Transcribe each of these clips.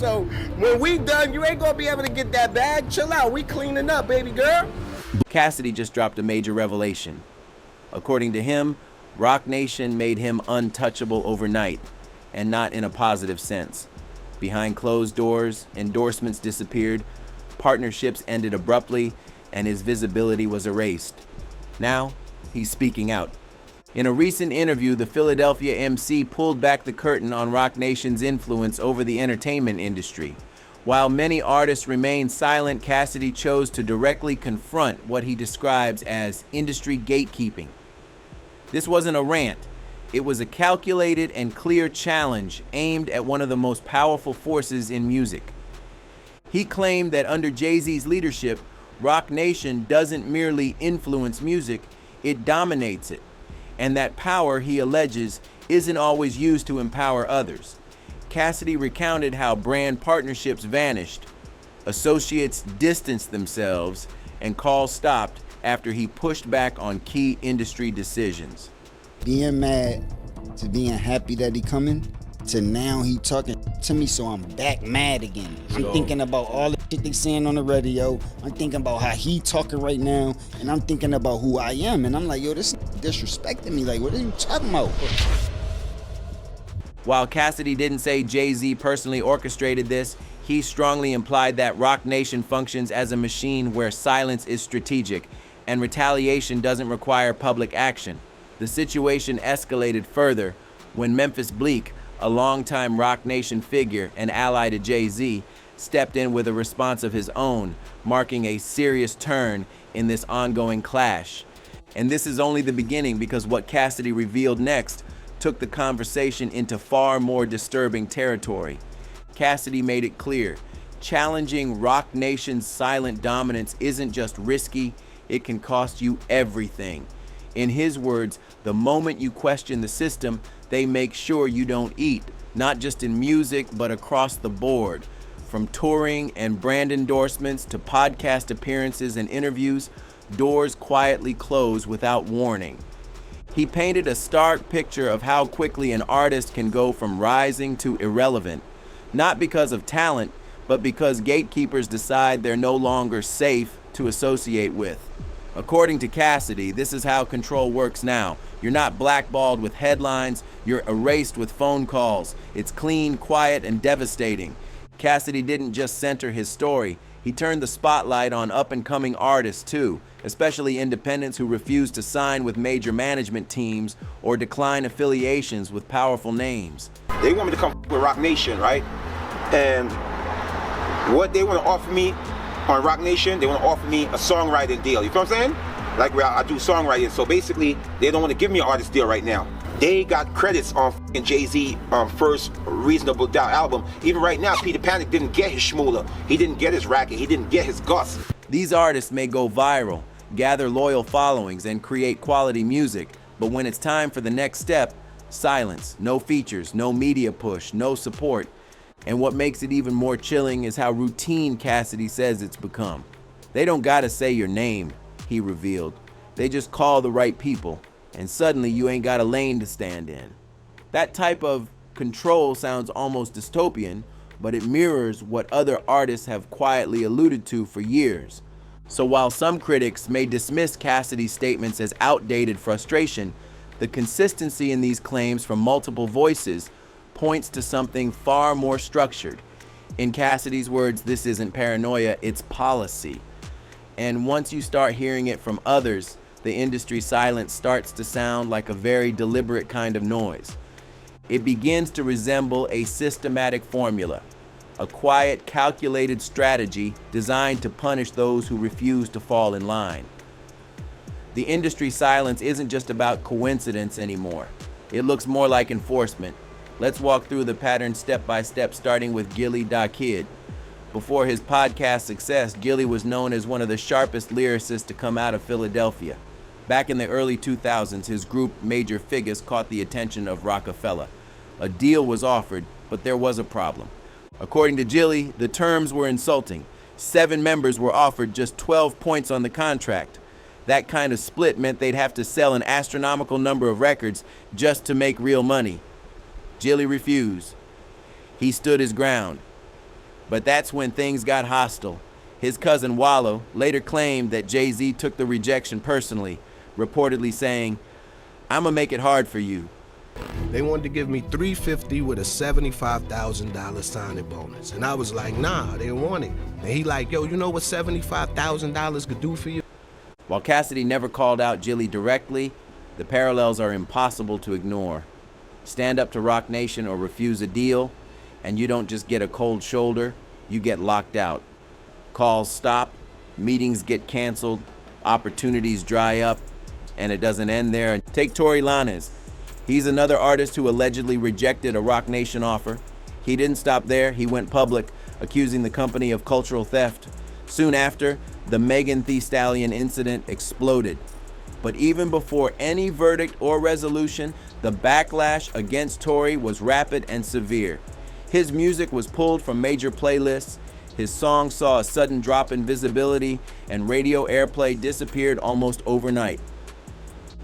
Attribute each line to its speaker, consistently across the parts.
Speaker 1: So when we done, you ain't gonna be able to get that bag. Chill out, we cleaning up, baby girl.
Speaker 2: Cassidy just dropped a major revelation. According to him, Roc Nation made him untouchable overnight, and not in a positive sense. Behind closed doors, endorsements disappeared, partnerships ended abruptly, and his visibility was erased. Now, he's speaking out. In a recent interview, the Philadelphia MC pulled back the curtain on Roc Nation's influence over the entertainment industry. While many artists remain silent, Cassidy chose to directly confront what he describes as industry gatekeeping. This wasn't a rant. It was a calculated and clear challenge aimed at one of the most powerful forces in music. He claimed that under Jay-Z's leadership, Roc Nation doesn't merely influence music, it dominates it. And that power, he alleges, isn't always used to empower others. Cassidy recounted how brand partnerships vanished, associates distanced themselves, and calls stopped after he pushed back on key industry decisions.
Speaker 3: Being mad to being happy that he coming, to now he talking to me, so I'm back mad again. I'm thinking about all the shit they saying on the radio. I'm thinking about how he talking right now, and I'm thinking about who I am. And I'm like, yo, this disrespecting me. Like, what are you talking about?
Speaker 2: While Cassidy didn't say Jay-Z personally orchestrated this, he strongly implied that Roc Nation functions as a machine where silence is strategic and retaliation doesn't require public action. The situation escalated further when Memphis Bleek, a longtime Roc Nation figure and ally to Jay-Z, stepped in with a response of his own, marking a serious turn in this ongoing clash. And this is only the beginning, because what Cassidy revealed next took the conversation into far more disturbing territory. Cassidy made it clear, challenging Roc Nation's silent dominance isn't just risky, it can cost you everything. In his words, the moment you question the system, they make sure you don't eat, not just in music, but across the board. From touring and brand endorsements to podcast appearances and interviews, doors quietly close without warning. He painted a stark picture of how quickly an artist can go from rising to irrelevant, not because of talent, but because gatekeepers decide they're no longer safe to associate with. According to Cassidy, this is how control works now. You're not blackballed with headlines, you're erased with phone calls. It's clean, quiet, and devastating. Cassidy didn't just center his story, he turned the spotlight on up-and-coming artists too, especially independents who refuse to sign with major management teams or decline affiliations with powerful names.
Speaker 4: They want me to come with Roc Nation, right? And what they want to offer me on Roc Nation, they want to offer me a songwriting deal. You feel what I'm saying? Like where I do songwriting. So basically, they don't want to give me an artist deal right now. They got credits on Jay-Z first Reasonable Doubt album. Even right now, Peter Panic didn't get his shmoola. He didn't get his racket. He didn't get his Gus.
Speaker 2: These artists may go viral, gather loyal followings, and create quality music. But when it's time for the next step, silence, no features, no media push, no support. And what makes it even more chilling is how routine Cassidy says it's become. They don't gotta say your name, he revealed. They just call the right people, and suddenly you ain't got a lane to stand in. That type of control sounds almost dystopian, but it mirrors what other artists have quietly alluded to for years. So while some critics may dismiss Cassidy's statements as outdated frustration, the consistency in these claims from multiple voices points to something far more structured. In Cassidy's words, this isn't paranoia, it's policy. And once you start hearing it from others, the industry silence starts to sound like a very deliberate kind of noise. It begins to resemble a systematic formula, a quiet, calculated strategy designed to punish those who refuse to fall in line. The industry silence isn't just about coincidence anymore. It looks more like enforcement. Let's walk through the pattern step by step, starting with Gilly Da Kid. Before his podcast success, Gilly was known as one of the sharpest lyricists to come out of Philadelphia. Back in the early 2000s, his group Major Figures caught the attention of Rockefeller. A deal was offered, but there was a problem. According to Gilly, the terms were insulting. 7 members were offered just 12 points on the contract. That kind of split meant they'd have to sell an astronomical number of records just to make real money. Gilly refused. He stood his ground. But that's when things got hostile. His cousin Wallow later claimed that Jay-Z took the rejection personally, reportedly saying, "I'ma make it hard for you."
Speaker 5: They wanted to give me $350 with a $75,000 signing bonus. And I was like, nah, they didn't want it. And he like, yo, you know what $75,000 could do for you?
Speaker 2: While Cassidy never called out Jilly directly, the parallels are impossible to ignore. Stand up to Roc Nation or refuse a deal, and you don't just get a cold shoulder, you get locked out. Calls stop, meetings get canceled, opportunities dry up, and it doesn't end there. Take Tory Lanez. He's another artist who allegedly rejected a Roc Nation offer. He didn't stop there. He went public, accusing the company of cultural theft. Soon after, the Megan Thee Stallion incident exploded. But even before any verdict or resolution, the backlash against Tory was rapid and severe. His music was pulled from major playlists. His song saw a sudden drop in visibility, and radio airplay disappeared almost overnight.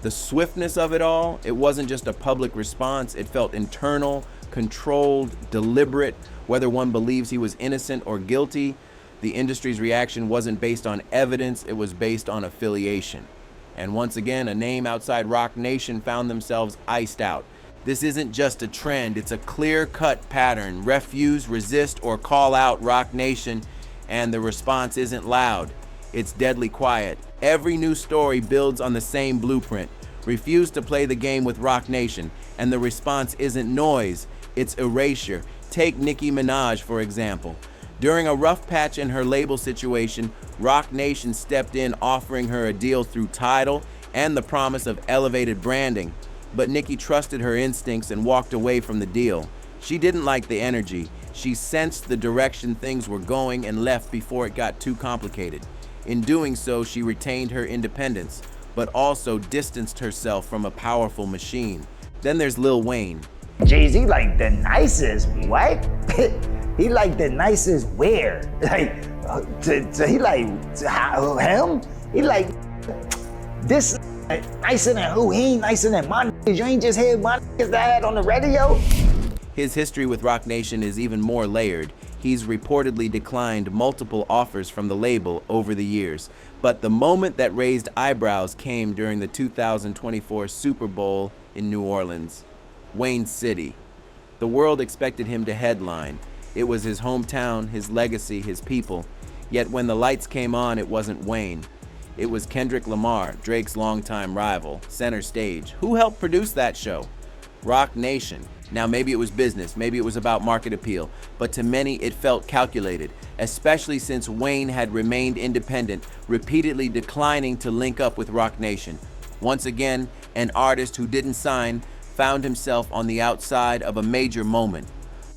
Speaker 2: The swiftness of it all, it wasn't just a public response, it felt internal, controlled, deliberate. Whether one believes he was innocent or guilty, the industry's reaction wasn't based on evidence, it was based on affiliation. And once again, a name outside Roc Nation found themselves iced out. This isn't just a trend, it's a clear-cut pattern. Refuse, resist, or call out Roc Nation, and the response isn't loud. It's deadly quiet. Every new story builds on the same blueprint. Refuse to play the game with Roc Nation, and the response isn't noise, it's erasure. Take Nicki Minaj, for example. During a rough patch in her label situation, Roc Nation stepped in, offering her a deal through Tidal and the promise of elevated branding. But Nicki trusted her instincts and walked away from the deal. She didn't like the energy. She sensed the direction things were going and left before it got too complicated. In doing so, she retained her independence, but also distanced herself from a powerful machine. Then there's Lil Wayne.
Speaker 6: Jay-Z like the nicest, what? He like the nicest where? Like, he like him? He like, this nicer than who? He ain't nicer than my niggas. You ain't just heard my niggas that I had on the radio?
Speaker 2: His history with Roc Nation is even more layered. He's reportedly declined multiple offers from the label over the years. But the moment that raised eyebrows came during the 2024 Super Bowl in New Orleans, Wayne City. The world expected him to headline. It was his hometown, his legacy, his people. Yet when the lights came on, it wasn't Wayne. It was Kendrick Lamar, Drake's longtime rival, center stage. Who helped produce that show? Roc Nation. Now maybe it was business, maybe it was about market appeal, but to many it felt calculated, especially since Wayne had remained independent, repeatedly declining to link up with Roc Nation. Once again, an artist who didn't sign found himself on the outside of a major moment.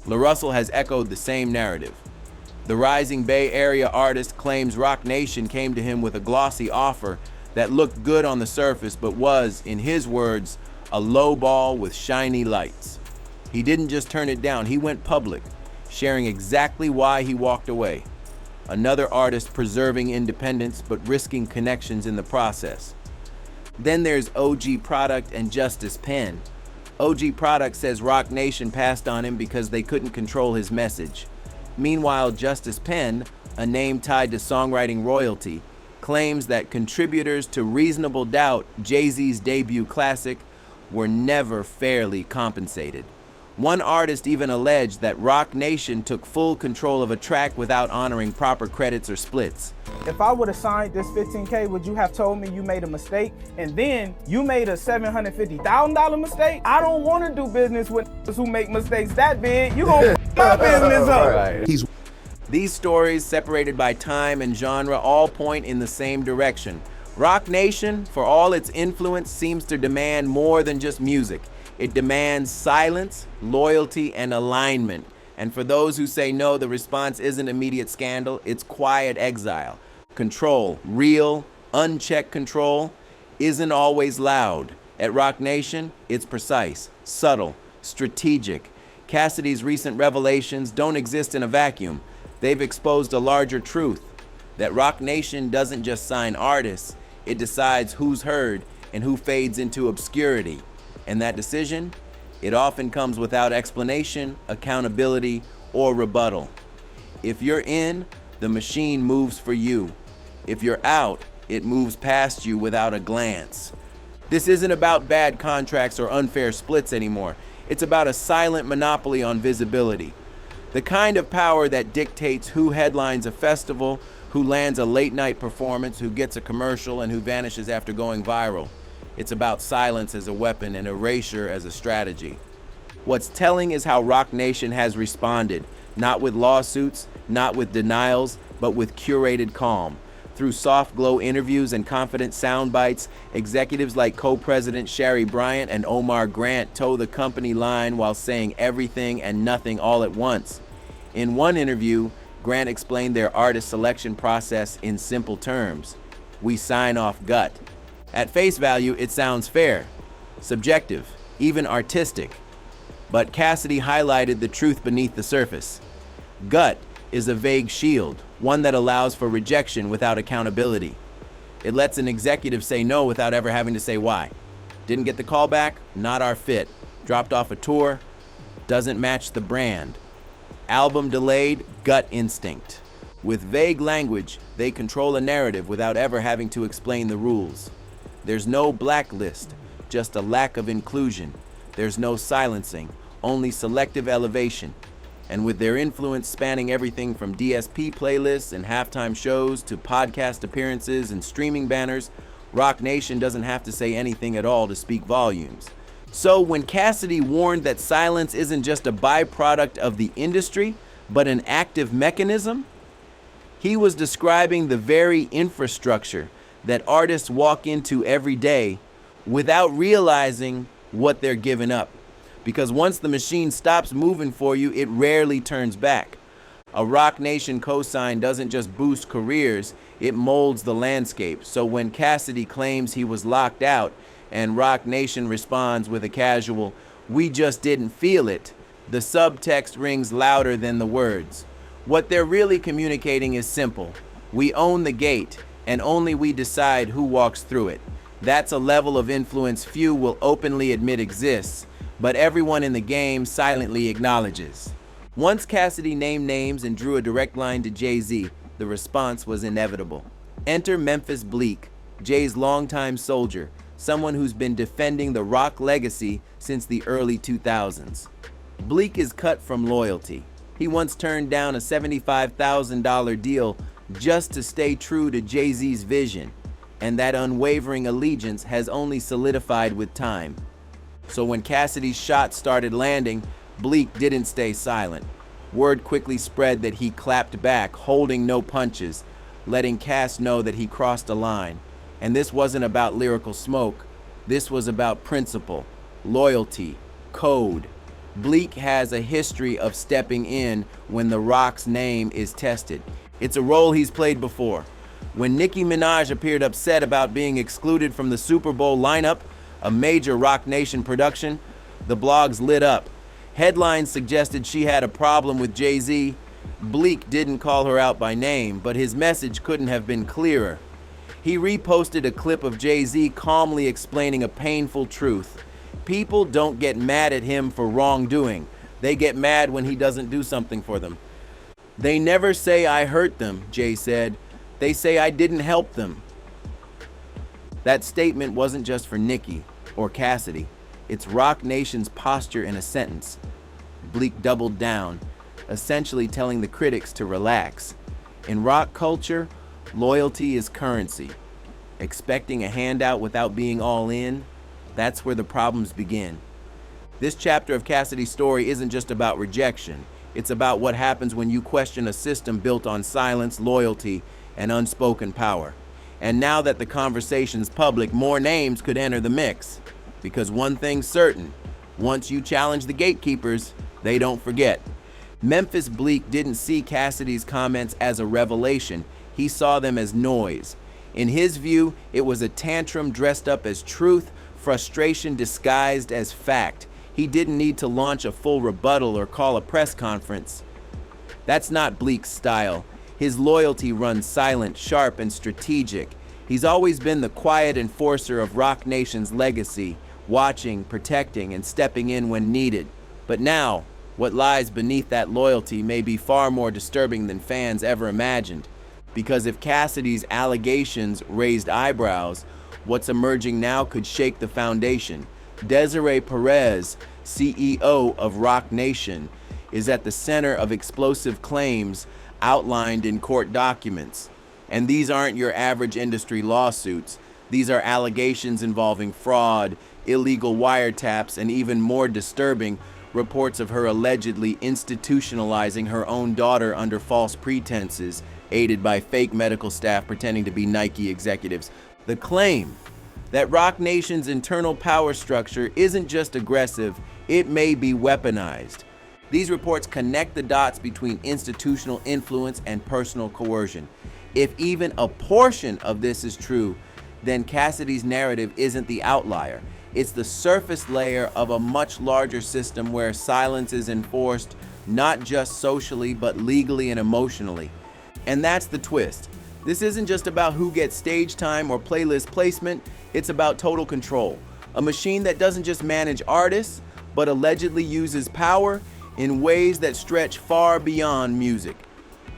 Speaker 2: La Russell has echoed the same narrative. The rising Bay Area artist claims Roc Nation came to him with a glossy offer that looked good on the surface, but was, in his words, a low ball with shiny lights. He didn't just turn it down, he went public, sharing exactly why he walked away. Another artist preserving independence but risking connections in the process. Then there's OG Product and Justice Penn. OG Product says Roc Nation passed on him because they couldn't control his message. Meanwhile, Justice Penn, a name tied to songwriting royalty, claims that contributors to Reasonable Doubt, Jay-Z's debut classic, were never fairly compensated. One artist even alleged that Roc Nation took full control of a track without honoring proper credits or splits.
Speaker 7: If I would have signed this $15K, would you have told me you made a mistake? And then you made a $750,000 mistake? I don't want to do business with who make mistakes that big. You gonna my business up.
Speaker 5: Right.
Speaker 2: These stories, separated by time and genre, all point in the same direction. Roc Nation, for all its influence, seems to demand more than just music. It demands silence, loyalty, and alignment. And for those who say no, the response isn't immediate scandal, it's quiet exile. Control, real, unchecked control, isn't always loud. At Roc Nation, it's precise, subtle, strategic. Cassidy's recent revelations don't exist in a vacuum. They've exposed a larger truth, that Roc Nation doesn't just sign artists, it decides who's heard and who fades into obscurity. And that decision, it often comes without explanation, accountability, or rebuttal. If you're in, the machine moves for you. If you're out, it moves past you without a glance. This isn't about bad contracts or unfair splits anymore. It's about a silent monopoly on visibility. The kind of power that dictates who headlines a festival, who lands a late-night performance, who gets a commercial, and who vanishes after going viral. It's about silence as a weapon and erasure as a strategy. What's telling is how Roc Nation has responded, not with lawsuits, not with denials, but with curated calm. Through soft glow interviews and confident sound bites, executives like co-president Sherry Bryant and Omar Grant toe the company line while saying everything and nothing all at once. In one interview, Grant explained their artist selection process in simple terms. We sign off gut. At face value, it sounds fair, subjective, even artistic. But Cassidy highlighted the truth beneath the surface. Gut is a vague shield, one that allows for rejection without accountability. It lets an executive say no without ever having to say why. Didn't get the call back? Not our fit. Dropped off a tour? Doesn't match the brand. Album delayed? Gut instinct. With vague language, they control a narrative without ever having to explain the rules. There's no blacklist, just a lack of inclusion. There's no silencing, only selective elevation. And with their influence spanning everything from DSP playlists and halftime shows to podcast appearances and streaming banners, Roc Nation doesn't have to say anything at all to speak volumes. So when Cassidy warned that silence isn't just a byproduct of the industry, but an active mechanism, he was describing the very infrastructure that artists walk into every day without realizing what they're giving up. Because once the machine stops moving for you, it rarely turns back. A Roc Nation cosign doesn't just boost careers, it molds the landscape. So when Cassidy claims he was locked out and Roc Nation responds with a casual, "We just didn't feel it," the subtext rings louder than the words. What they're really communicating is simple. We own the gate, and only we decide who walks through it. That's a level of influence few will openly admit exists, but everyone in the game silently acknowledges. Once Cassidy named names and drew a direct line to Jay-Z, the response was inevitable. Enter Memphis Bleek, Jay's longtime soldier, someone who's been defending the rock legacy since the early 2000s. Bleek is cut from loyalty. He once turned down a $75,000 deal just to stay true to Jay-Z's vision, and that unwavering allegiance has only solidified with time. So when Cassidy's shots started landing, Bleek didn't stay silent. Word quickly spread that he clapped back, holding no punches, letting Cass know that he crossed a line. And this wasn't about lyrical smoke. This was about principle, loyalty, code. Bleek has a history of stepping in when the Roc's name is tested. It's a role he's played before. When Nicki Minaj appeared upset about being excluded from the Super Bowl lineup, a major Roc Nation production, the blogs lit up. Headlines suggested she had a problem with Jay-Z. Bleek didn't call her out by name, but his message couldn't have been clearer. He reposted a clip of Jay-Z calmly explaining a painful truth. People don't get mad at him for wrongdoing. They get mad when he doesn't do something for them. They never say I hurt them, Jay said. They say I didn't help them. That statement wasn't just for Nicki or Cassidy. It's Roc Nation's posture in a sentence. Bleek doubled down, essentially telling the critics to relax. In rock culture, loyalty is currency. Expecting a handout without being all in, that's where the problems begin. This chapter of Cassidy's story isn't just about rejection. It's about what happens when you question a system built on silence, loyalty, and unspoken power. And now that the conversation's public, more names could enter the mix. Because one thing's certain, once you challenge the gatekeepers, they don't forget. Memphis Bleek didn't see Cassidy's comments as a revelation. He saw them as noise. In his view, it was a tantrum dressed up as truth, frustration disguised as fact. He didn't need to launch a full rebuttal or call a press conference. That's not Bleek's style. His loyalty runs silent, sharp, and strategic. He's always been the quiet enforcer of Roc Nation's legacy, watching, protecting, and stepping in when needed. But now, What lies beneath that loyalty may be far more disturbing than fans ever imagined. Because if Cassidy's allegations raised eyebrows, what's emerging now could shake the foundation. Desiree Perez, CEO of Roc Nation, is at the center of explosive claims outlined in court documents. And these aren't your average industry lawsuits. These are allegations involving fraud, illegal wiretaps, and even more disturbing, reports of her allegedly institutionalizing her own daughter under false pretenses, aided by fake medical staff pretending to be Nike executives. The claim that Roc Nation's internal power structure isn't just aggressive, it may be weaponized. These reports connect the dots between institutional influence and personal coercion. If even a portion of this is true, then Cassidy's narrative isn't the outlier. It's the surface layer of a much larger system where silence is enforced, not just socially, but legally and emotionally. And that's the twist. This isn't just about who gets stage time or playlist placement, it's about total control. A machine that doesn't just manage artists, but allegedly uses power in ways that stretch far beyond music.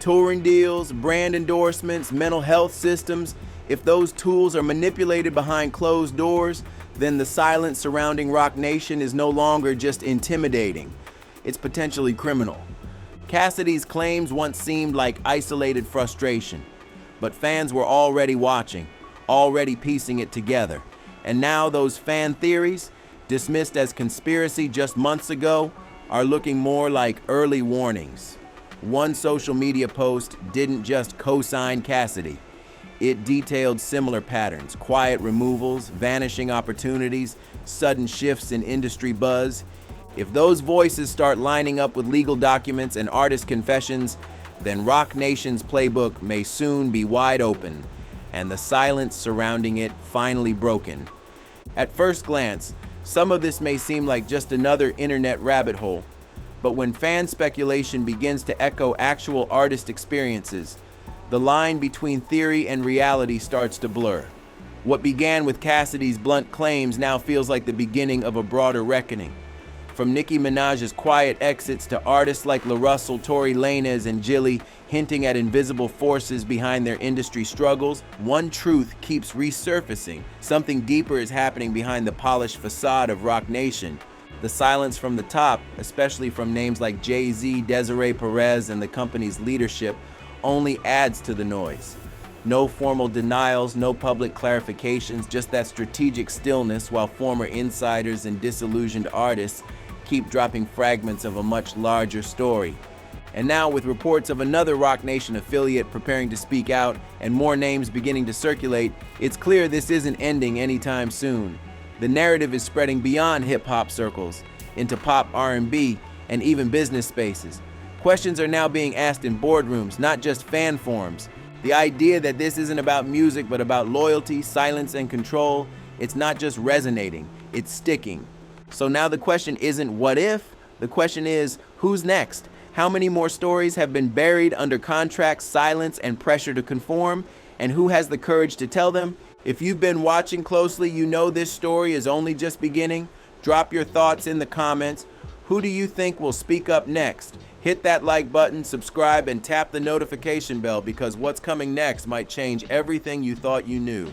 Speaker 2: Touring deals, brand endorsements, mental health systems, if those tools are manipulated behind closed doors, then the silence surrounding Roc Nation is no longer just intimidating. It's potentially criminal. Cassidy's claims once seemed like isolated frustration, but fans were already watching, already piecing it together. And now those fan theories, dismissed as conspiracy just months ago, are looking more like early warnings. One social media post didn't just co-sign Cassidy. It detailed similar patterns: quiet removals, vanishing opportunities, sudden shifts in industry buzz. If those voices start lining up with legal documents and artist confessions, then Roc Nation's playbook may soon be wide open, and the silence surrounding it finally broken. At first glance, some of this may seem like just another internet rabbit hole, but when fan speculation begins to echo actual artist experiences, the line between theory and reality starts to blur. What began with Cassidy's blunt claims now feels like the beginning of a broader reckoning. From Nicki Minaj's quiet exits to artists like La Russell, Tory Lanez, and Jilly hinting at invisible forces behind their industry struggles, one truth keeps resurfacing. Something deeper is happening behind the polished facade of Roc Nation. The silence from the top, especially from names like Jay-Z, Desiree Perez, and the company's leadership, only adds to the noise. No formal denials, no public clarifications, just that strategic stillness while former insiders and disillusioned artists keep dropping fragments of a much larger story. And now, with reports of another Roc Nation affiliate preparing to speak out and more names beginning to circulate, it's clear this isn't ending anytime soon. The narrative is spreading beyond hip-hop circles, into pop, R&B, and even business spaces. Questions are now being asked in boardrooms, not just fan forums. The idea that this isn't about music but about loyalty, silence, and control, it's not just resonating, it's sticking. So now the question isn't what if, the question is who's next? How many more stories have been buried under contract, silence, and pressure to conform? And who has the courage to tell them? If you've been watching closely, you know this story is only just beginning. Drop your thoughts in the comments. Who do you think will speak up next? Hit that like button, subscribe, and tap the notification bell, because what's coming next might change everything you thought you knew.